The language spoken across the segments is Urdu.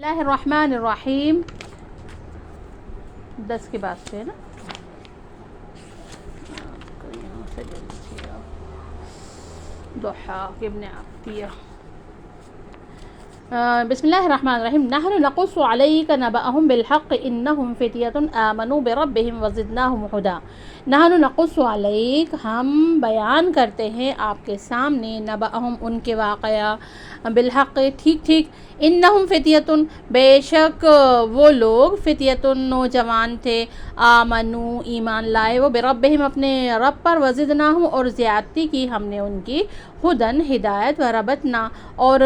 اللہ الرحمن الرحیم 10 کے بعد سے ہے نا. ضحاک ابن عطیہ. بسم اللہ الرحمن الرحیم. نحن نقص علیک نبأهم بالحق انہم فتیۃ آمنوا بربہم وزدناہم ہدی. نحن نقص علیک ہم بیان کرتے ہیں آپ کے سامنے نبأهم ان کے واقعہ بالحق ٹھیک. انہم فتیۃ بے شک وہ لوگ فتیۃ نوجوان تھے آمنو ایمان لائے وہ بربہم اپنے رب پر وزدناہم اور زیادتی کی ہم نے ان کی ہدن ہدایت وربتنا اور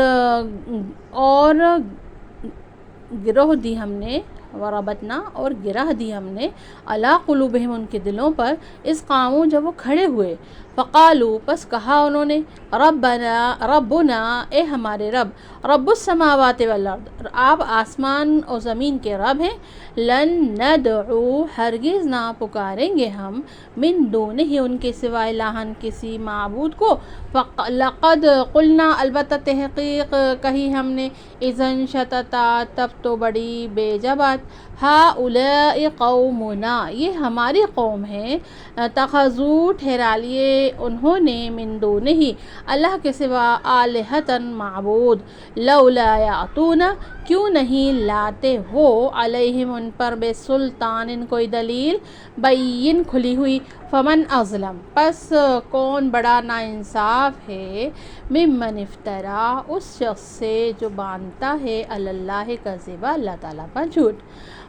گروہ دی ہم نے وربتنا اور گرہ دی ہم نے علی قلوبہم ان کے دلوں پر اس قاموں جب وہ کھڑے ہوئے. فقالو پس کہا انہوں نے ربنا اے ہمارے رب رب السماوات والارض آپ آسمان اور زمین کے رب ہیں. لن ندعو ہرگز نہ پکاریں گے ہم من دونہ ان کے سوائے الہن کسی معبود کو. لقد قلنا البتہ تحقیق کہی ہم نے اذن شتتا تب تو بڑی بے جبات. ہؤلاء قومنا یہ ہماری قوم ہے. تخذو ٹھہرا لیے انہوں نے من دونہ اللہ کے سوا آلہۃ معبود. لولا یاتون کیوں نہیں لاتے وہ علیہم ان پر بے سلطان کوئی دلیل بین کھلی ہوئی. فمن اظلم پس کون بڑا ناانصاف ہے ممن افترا اس شخص سے جو باندھتا ہے اللہ کذبا اللہ تعالیٰ پر جھوٹ.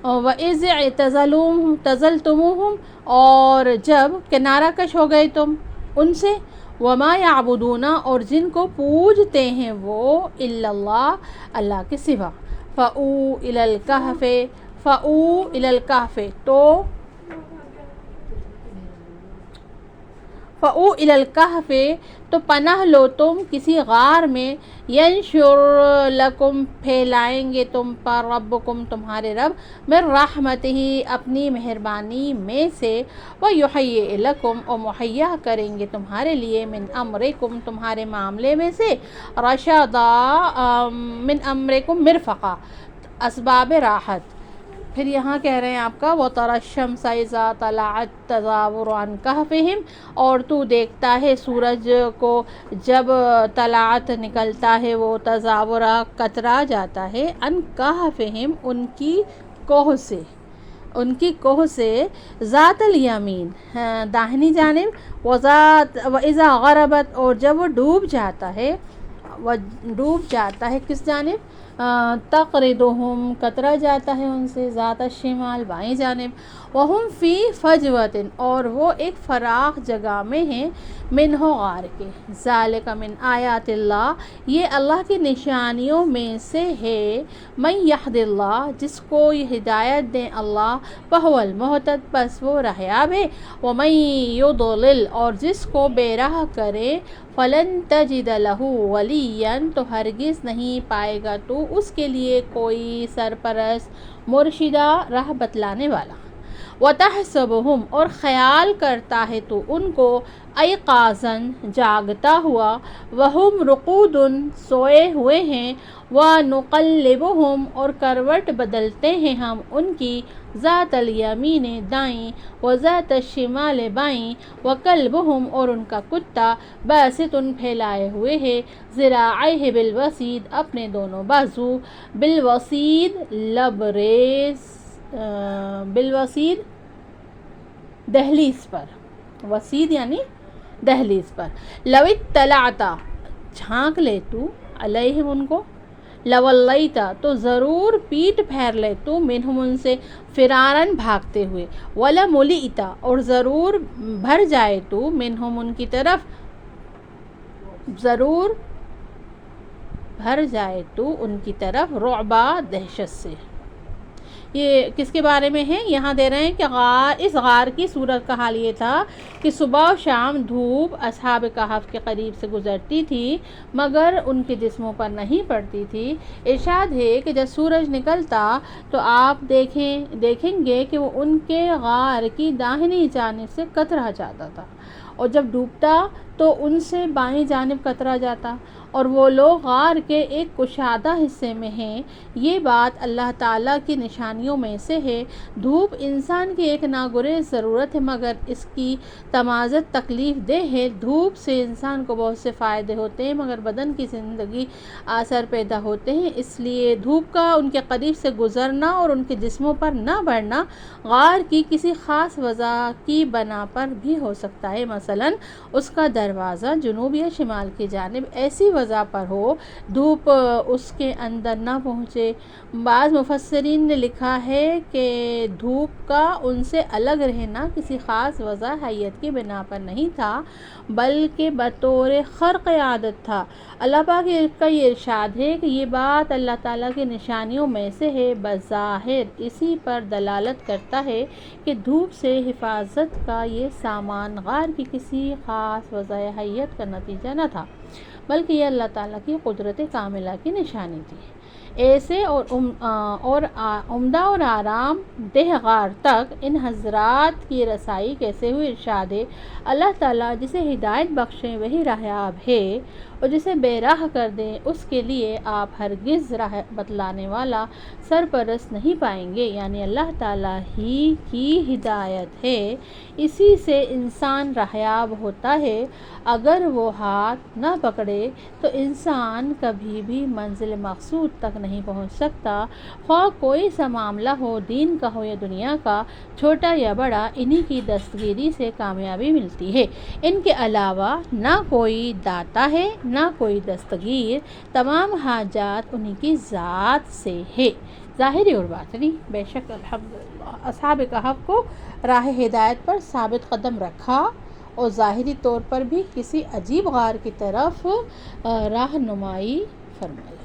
وَإِذِ اعْتَزَلْتُمُوهُمْ اور جب کنارہ کش ہو گئے تم ان سے. وَمَا يَعْبُدُونَ اور جن کو پوجتے ہیں وہ إِلَّا اللَّهَ اللہ کے سوا. فَأْوُوا إِلَى الْكَهْفِ فَأْوُوا إِلَى الْكَهْفِ تو پناہ لو تم کسی غار میں. يَنشُرْ لَكُمْ پھیلائیں گے تم پر ربکم تمہارے رب من رحمتہ اپنی مہربانی میں سے. وَيُحَيِّئْ لَكُمْ اور مہیا کریں گے تمہارے لیے من امرکم تمہارے معاملے میں سے رشدا من امرکم مرفقا اسباب راحت. پھر یہاں کہہ رہے ہیں آپ کا وَتَرَى الشَّمْسَ إِذَا طَلَعَتْ تَزَاوَرُ عَنْ كَهْفِهِمْ اور تو دیکھتا ہے سورج کو جب طلعت نکلتا ہے وہ تزاورا کترا جاتا ہے عن كهفِهِمْ ان کی کوہ سے ذات الیمین داہنی جانب. وَإِذَا غَرَبَتْ اور جب وہ ڈوب جاتا ہے کس جانب تقرضہم کترا جاتا ہے ان سے ذات الشمال بائیں جانب. وہم فی فجوۃ اور وہ ایک فراخ جگہ میں ہیں منہ غار کے. ذالک من آیات اللہ یہ اللہ کی نشانیوں میں سے ہے. من یہد اللہ جس کو یہ ہدایت دیں اللہ فہو المہتد بس وہ رہیاب ہے. ومن یضلل اور جس کو بے راہ کرے فلن تجد لہ ولیا تو ہرگز نہیں پائے گا تو اس کے لیے کوئی سرپرست مرشدہ راہ بتلانے والا. وَتَحْسَبُهُمْ اور خیال کرتا ہے تو ان کو ایقاظاً جاگتا ہوا. وَهُمْ رُقُودٌ سوئے ہوئے ہیں. وَنُقَلِّبُهُمْ اور کروٹ بدلتے ہیں ہم ان کی ذات الیمین دائیں وذات الشمال بائیں. وَكَلْبُهُمْ اور ان کا کتا باسط پھیلائے ہوئے ہے ذراعیہ بالوسید اپنے دونوں بازو. بالوسید لبریز بالوسید دہلیز پر. وسید یعنی دہلیز پر. لو اطلعت جھانک لے تو علیہم ان کو. لولیتا تو ضرور پیٹ پھیر لے تو منہم ان سے فرارن بھاگتے ہوئے. ولملئتا اور ضرور بھر جائے تو منہم ان کی طرف ضرور بھر جائے تو ان کی طرف رعبا دہشت سے. یہ کس کے بارے میں ہے یہاں دے رہے ہیں کہ اس غار کی صورت کا حال یہ تھا کہ صبح و شام دھوپ اصحاب کہف کے قریب سے گزرتی تھی مگر ان کے جسموں پر نہیں پڑتی تھی. ارشاد ہے کہ جب سورج نکلتا تو آپ دیکھیں گے کہ وہ ان کے غار کی داہنی جانب سے کترا جاتا تھا اور جب ڈوبتا تو ان سے بائیں جانب کترا جاتا اور وہ لوگ غار کے ایک کشادہ حصے میں ہیں۔ یہ بات اللہ تعالیٰ کی نشانیوں میں سے ہے۔ دھوپ انسان کی ایک ناگزیر ضرورت ہے مگر اس کی تمازت تکلیف دہ ہے۔ دھوپ سے انسان کو بہت سے فائدے ہوتے ہیں مگر بدن کی زندگی آثار پیدا ہوتے ہیں، اس لیے دھوپ کا ان کے قریب سے گزرنا اور ان کے جسموں پر نہ بڑھنا غار کی کسی خاص وجہ کی بنا پر بھی ہو سکتا ہے، مثلاً اس کا دروازہ جنوب یا شمال کی جانب ایسی وجہ پر ہو دھوپ اس کے اندر نہ پہنچے۔ بعض مفسرین نے لکھا ہے کہ دھوپ کا ان سے الگ رہنا کسی خاص وجہ حیت کی بنا پر نہیں تھا بلکہ بطور خرق عادت تھا۔ اللہ پاک کا یہ ارشاد ہے کہ یہ بات اللہ تعالیٰ کی نشانیوں میں سے ہے، بظاہر اسی پر دلالت کرتا ہے کہ دھوپ سے حفاظت کا یہ سامان غار کی کسی خاص وجہ حیت کا نتیجہ نہ تھا بلکہ یہ اللہ تعالیٰ کی قدرت کاملہ کی نشانی تھی۔ ایسے اور عمدہ اور آرام دہ غار تک ان حضرات کی رسائی کیسے ہوئی؟ ارشاد ہے، اللہ تعالیٰ جسے ہدایت بخشیں وہی راہیاب ہے اور جسے بے راہ کر دیں اس کے لیے آپ ہرگز راہ بتلانے والا سرپرست نہیں پائیں گے، یعنی اللہ تعالیٰ ہی کی ہدایت ہے، اسی سے انسان راہیاب ہوتا ہے۔ اگر وہ ہاتھ نہ پکڑے تو انسان کبھی بھی منزل مقصود تک نہیں پہنچ سکتا، خواہ کوئی سا معاملہ ہو، دین کا ہو یا دنیا کا، چھوٹا یا بڑا، انہی کی دستگیری سے کامیابی ملتی ہے۔ ان کے علاوہ نہ کوئی داتا ہے نہ کوئی دستگیر، تمام حاجات انہی کی ذات سے ہے، ظاہری اور باطنی۔ بے شک الحمدللہ اصحاب کہف کو راہ ہدایت پر ثابت قدم رکھا اور ظاہری طور پر بھی کسی عجیب غار کی طرف راہنمائی فرمائی۔